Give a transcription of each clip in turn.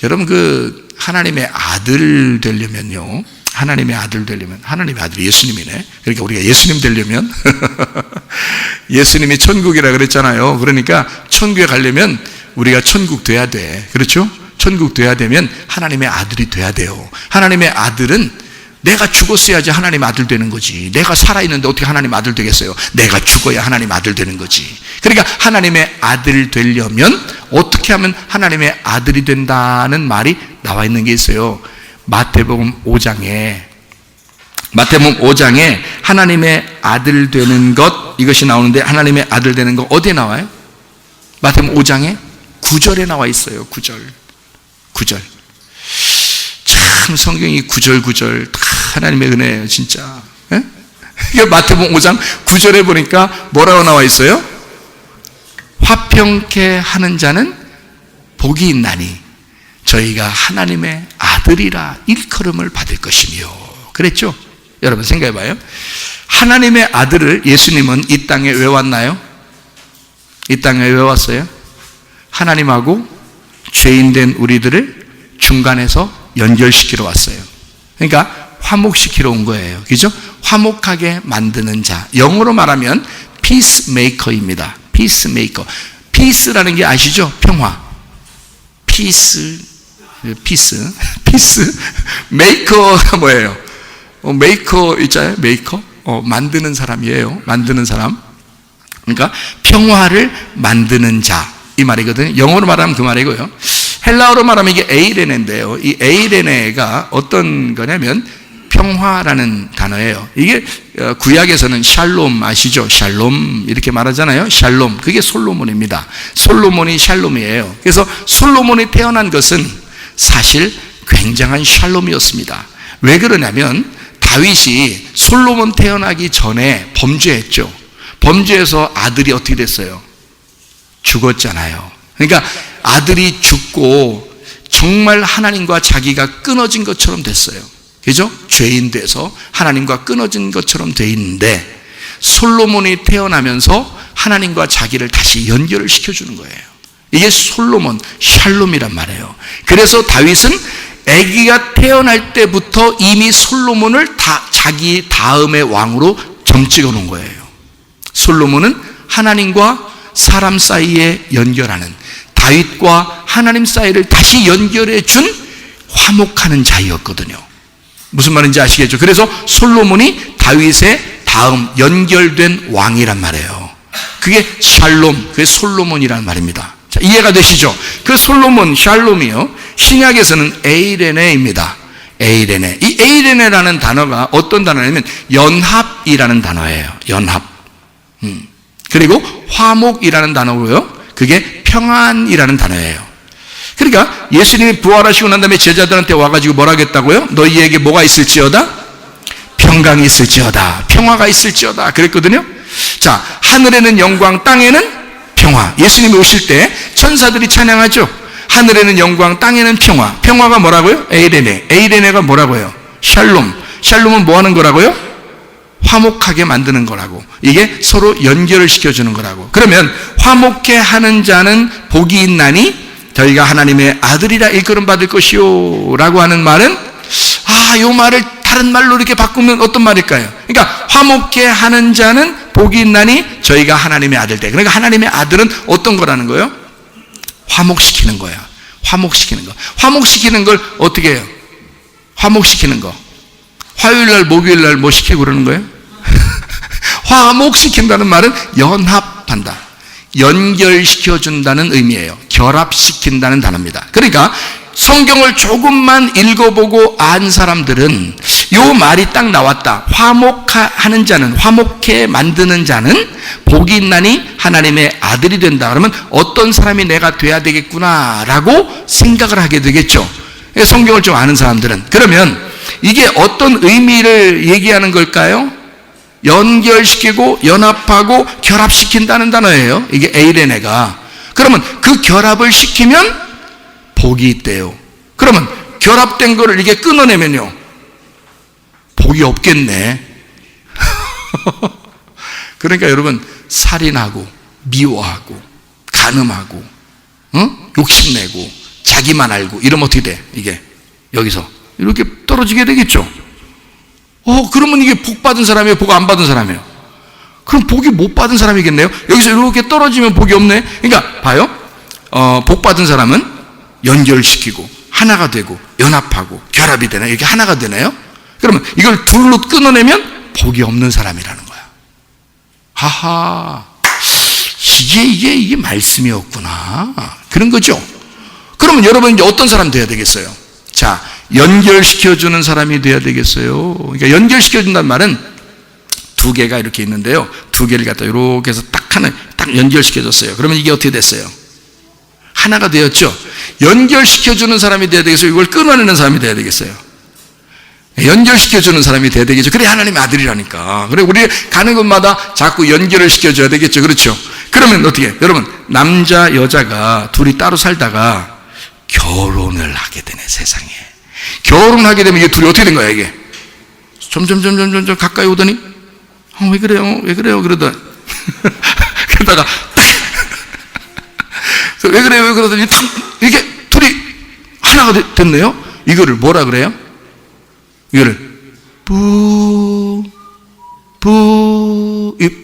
여러분 하나님의 아들 되려면요, 하나님의 아들이 예수님이네. 그러니까 우리가 예수님 되려면 예수님이 천국이라 그랬잖아요. 그러니까 천국에 가려면 우리가 천국 돼야 돼. 그렇죠? 천국 돼야 되면 하나님의 아들이 돼야 돼요. 하나님의 아들은 내가 죽었어야지 하나님 아들 되는 거지. 내가 살아있는데 어떻게 하나님 아들 되겠어요? 내가 죽어야 하나님 아들 되는 거지. 그러니까 하나님의 아들 되려면 어떻게 하면 하나님의 아들이 된다는 말이 나와 있는 게 있어요. 마태복음 5장에 하나님의 아들 되는 것, 이것이 나오는데 하나님의 아들 되는 것 어디에 나와요? 마태복음 5장에 9절에 나와 있어요. 9절. 참 성경이 9절 다 하나님의 은혜예요, 진짜. 예? 마태복음 5장 9절에 보니까 뭐라고 나와 있어요? 화평케 하는 자는 복이 있나니 저희가 하나님의 아들이라 일컬음을 받을 것이며. 그랬죠? 여러분 생각해봐요. 하나님의 아들을 예수님은 이 땅에 왜 왔나요? 이 땅에 왜 왔어요? 하나님하고 죄인된 우리들을 중간에서 연결시키러 왔어요. 그러니까 화목시키러 온 거예요. 그죠? 화목하게 만드는 자. 영어로 말하면 peacemaker입니다. peacemaker. peace라는 게 아시죠? 평화. peace. maker가 뭐예요? maker 있잖아요. maker. 만드는 사람이에요. 만드는 사람. 그러니까 평화를 만드는 자. 이 말이거든요. 영어로 말하면 그 말이고요. 헬라어로 말하면 이게 에이레네인데요. 이 에이레네가 어떤 거냐면 평화라는 단어예요. 이게 구약에서는 샬롬 아시죠? 샬롬 이렇게 말하잖아요. 샬롬. 그게 솔로몬입니다. 솔로몬이 샬롬이에요. 그래서 솔로몬이 태어난 것은 사실 굉장한 샬롬이었습니다. 왜 그러냐면 다윗이 솔로몬 태어나기 전에 범죄했죠. 범죄해서 아들이 어떻게 됐어요? 죽었잖아요. 그러니까 아들이 죽고 정말 하나님과 자기가 끊어진 것처럼 됐어요. 그죠? 죄인 돼서 하나님과 끊어진 것처럼 돼 있는데 솔로몬이 태어나면서 하나님과 자기를 다시 연결을 시켜주는 거예요. 이게 솔로몬, 샬롬이란 말이에요. 그래서 다윗은 아기가 태어날 때부터 이미 솔로몬을 자기 다음의 왕으로 점찍어 놓은 거예요. 솔로몬은 하나님과 사람 사이에 연결하는, 다윗과 하나님 사이를 다시 연결해 준 화목하는 자였거든요. 무슨 말인지 아시겠죠? 그래서 솔로몬이 다윗의 다음 연결된 왕이란 말이에요. 그게 샬롬, 그게 솔로몬이란 말입니다. 자, 이해가 되시죠? 그 솔로몬, 샬롬이요, 신약에서는 에이레네입니다. 에이레네. 이 에이레네라는 단어가 어떤 단어냐면 연합이라는 단어예요. 연합. 그리고 화목이라는 단어고요. 그게 평안이라는 단어예요. 그러니까 예수님이 부활하시고 난 다음에 제자들한테 와가지고 뭐라 하겠다고요? 너희에게 뭐가 있을지어다? 평강이 있을지어다. 평화가 있을지어다. 그랬거든요. 자, 하늘에는 영광, 땅에는 평화. 예수님이 오실 때 천사들이 찬양하죠. 하늘에는 영광, 땅에는 평화. 평화가 뭐라고요? 에이레네. 에이레네가 뭐라고요? 샬롬. 샬롬은 뭐 하는 거라고요? 화목하게 만드는 거라고. 이게 서로 연결을 시켜주는 거라고. 그러면 화목해 하는 자는 복이 있나니 저희가 하나님의 아들이라 일컬음 받을 것이요 라고 하는 말은, 이 말을 다른 말로 이렇게 바꾸면 어떤 말일까요? 그러니까 화목해 하는 자는 복이 있나니 저희가 하나님의 아들 돼. 그러니까 하나님의 아들은 어떤 거라는 거예요? 화목시키는 거야. 화목시키는 거. 화목시키는 걸 어떻게 해요? 화목시키는 거. 화요일날 목요일날 뭐 시키고 그러는 거예요? 화목시킨다는 말은 연합한다, 연결시켜준다는 의미예요. 결합시킨다는 단어입니다. 그러니까 성경을 조금만 읽어보고 안 사람들은 요 말이 딱 나왔다. 화목하는 자는, 화목해 만드는 자는 복이 있나니 하나님의 아들이 된다. 그러면 어떤 사람이 내가 돼야 되겠구나 라고 생각을 하게 되겠죠. 성경을 좀 아는 사람들은. 그러면 이게 어떤 의미를 얘기하는 걸까요? 연결시키고 연합하고 결합시킨다는 단어예요. 이게 에이레네가. 그러면 그 결합을 시키면 복이 있대요. 그러면 결합된 거를 이게 끊어내면요, 복이 없겠네. 그러니까 여러분, 살인하고 미워하고 간음하고 욕심내고 자기만 알고 이러면 어떻게 돼? 이게 여기서 이렇게 떨어지게 되겠죠. 그러면 이게 복 받은 사람이에요? 복 안 받은 사람이에요? 그럼 복이 못 받은 사람이겠네요? 여기서 이렇게 떨어지면 복이 없네? 그러니까 봐요. 복 받은 사람은 연결시키고 하나가 되고 연합하고 결합이 되나요? 이렇게 하나가 되나요? 그러면 이걸 둘로 끊어내면 복이 없는 사람이라는 거야. 하하, 이게 말씀이었구나. 그런 거죠. 그러면 여러분 이제 어떤 사람 돼야 되겠어요? 자, 연결시켜주는 사람이 돼야 되겠어요. 그러니까 연결시켜준다는 말은 두 개가 이렇게 있는데요. 두 개를 갖다 이렇게 해서 딱 연결시켜줬어요. 그러면 이게 어떻게 됐어요? 하나가 되었죠. 연결시켜주는 사람이 돼야 되겠어요? 이걸 끊어내는 사람이 돼야 되겠어요? 연결시켜주는 사람이 돼야 되겠죠. 그래, 하나님의 아들이라니까. 그래, 우리 가는 곳마다 자꾸 연결을 시켜줘야 되겠죠. 그렇죠? 그러면 어떻게, 여러분, 남자, 여자가 둘이 따로 살다가 결혼을 하게 되네, 세상에. 결혼하게 되면 이게 둘이 어떻게 된 거야, 이게? 점점 가까이 오더니, 왜 그래요? 그러더니, 그러다가, 왜 그래요? 그러더니, 이렇게 둘이 하나가 됐네요? 이거를 뭐라 그래요? 이거를,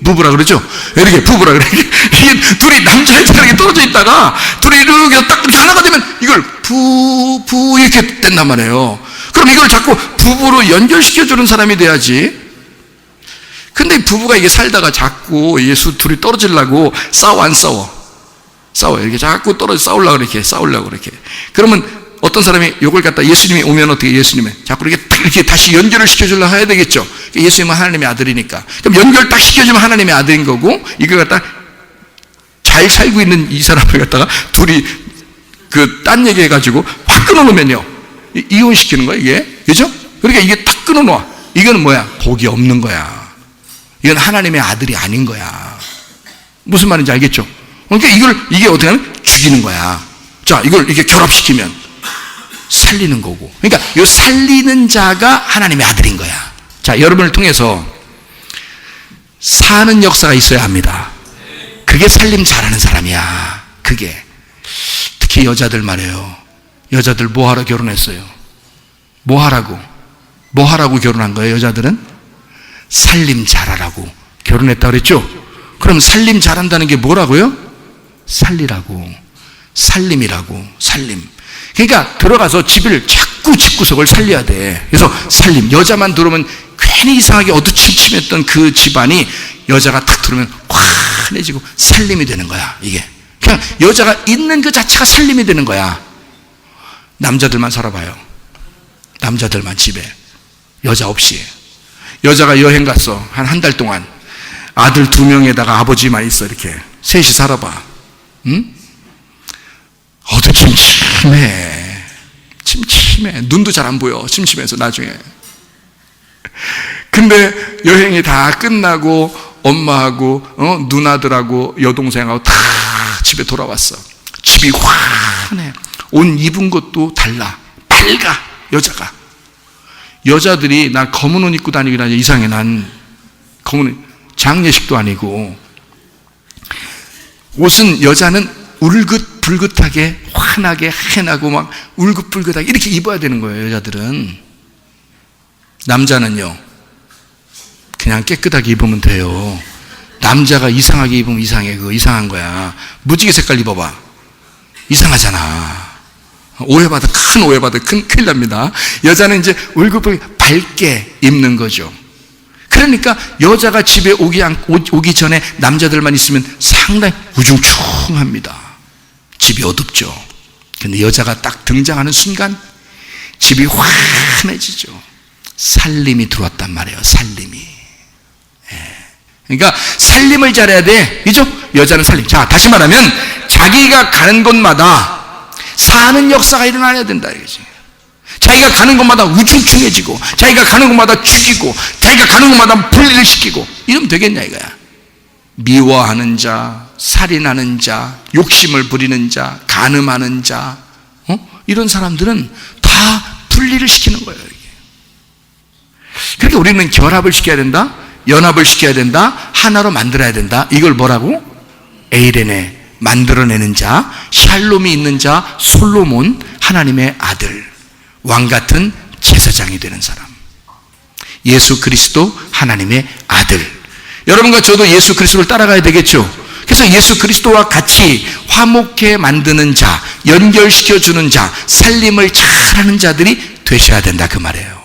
부부라 그러죠? 이렇게 부부라 그래. 이게 둘이 남자 여자가 이렇게 떨어져 있다가 둘이 이렇게 딱 이렇게 하나가 되면 이걸 이렇게 된단 말이에요. 그럼 이걸 자꾸 부부로 연결시켜주는 사람이 돼야지. 근데 부부가 이게 살다가 자꾸 예수 둘이 떨어지려고 싸워 안 싸워? 싸워요. 이렇게 자꾸 싸우려고 이렇게. 그러면 어떤 사람이 요걸 갖다 예수님이 오면 어떻게 예수님이 자꾸 이렇게 다시 연결을 시켜주려고 해야 되겠죠. 예수님은 하나님의 아들이니까. 그럼 연결 딱 시켜주면 하나님의 아들인 거고, 이걸 갖다 잘 살고 있는 이 사람을 갖다가 둘이 딴 얘기 해가지고 확 끊어놓으면요. 이혼시키는 거야, 이게. 그죠? 그러니까 이게 딱 끊어놓아. 이거는 뭐야? 복이 없는 거야. 이건 하나님의 아들이 아닌 거야. 무슨 말인지 알겠죠? 그러니까 이게 어떻게 하면 죽이는 거야. 자, 이걸 이렇게 결합시키면 살리는 거고. 그러니까 이 살리는 자가 하나님의 아들인 거야. 자, 여러분을 통해서 사는 역사가 있어야 합니다. 그게 살림 잘하는 사람이야. 그게. 특히 여자들 말이에요. 여자들 뭐하러 결혼했어요? 뭐하라고 결혼한 거예요, 여자들은? 살림 잘하라고 결혼했다 그랬죠? 그럼 살림 잘한다는 게 뭐라고요? 살리라고. 살림이라고. 살림. 그러니까 들어가서 자꾸 집구석을 살려야 돼. 그래서 살림. 여자만 들어오면 괜히 이상하게 어두침침했던 그 집안이 여자가 탁 들어오면 환해지고 살림이 되는 거야, 이게. 그냥 여자가 있는 그 자체가 살림이 되는 거야. 남자들만 살아봐요. 남자들만 집에. 여자 없이. 여자가 여행 갔어. 한 달 동안. 아들 2명에다가 아버지만 있어, 이렇게. 셋이 살아봐. 응? 침침해. 눈도 잘 안 보여. 침침해서 나중에. 근데 여행이 다 끝나고 엄마하고 누나들하고 여동생하고 다 집에 돌아왔어. 집이 환해. 옷 입은 것도 달라. 밝아. 여자가. 여자들이 나 검은 옷 입고 다니긴 하지. 이상해. 난 검은 장례식도 아니고. 옷은 여자는 울긋불긋하게 환하게 해나고 막 울긋불긋하게 이렇게 입어야 되는 거예요, 여자들은. 남자는요, 그냥 깨끗하게 입으면 돼요. 남자가 이상하게 입으면 이상해. 그거 이상한 거야. 무지개 색깔 입어봐. 이상하잖아. 큰 오해받아. 큰일 납니다. 여자는 이제 울긋불긋 밝게 입는 거죠. 그러니까 여자가 집에 오기 전에 남자들만 있으면 상당히 우중충합니다. 집이 어둡죠. 근데 여자가 딱 등장하는 순간 집이 환해지죠. 살림이 들어왔단 말이에요. 살림이. 그러니까 살림을 잘해야 돼. 그죠? 여자는 살림. 자, 다시 말하면 자기가 가는 곳마다 사는 역사가 일어나야 된다 이거지. 자기가 가는 곳마다 우중충해지고, 자기가 가는 곳마다 죽이고, 자기가 가는 곳마다 분리를 시키고, 이러면 되겠냐 이거야. 미워하는 자, 살인하는 자, 욕심을 부리는 자, 간음하는 자, 이런 사람들은 다 분리를 시키는 거예요. 이게. 그러니까 우리는 결합을 시켜야 된다, 연합을 시켜야 된다, 하나로 만들어야 된다. 이걸 뭐라고? 에이레네, 만들어내는 자, 샬롬이 있는 자 솔로몬, 하나님의 아들, 왕 같은 제사장이 되는 사람. 예수 그리스도 하나님의 아들. 여러분과 저도 예수 그리스도를 따라가야 되겠죠. 그래서 예수 그리스도와 같이 화목해 만드는 자, 연결시켜주는 자, 살림을 잘하는 자들이 되셔야 된다 그 말이에요.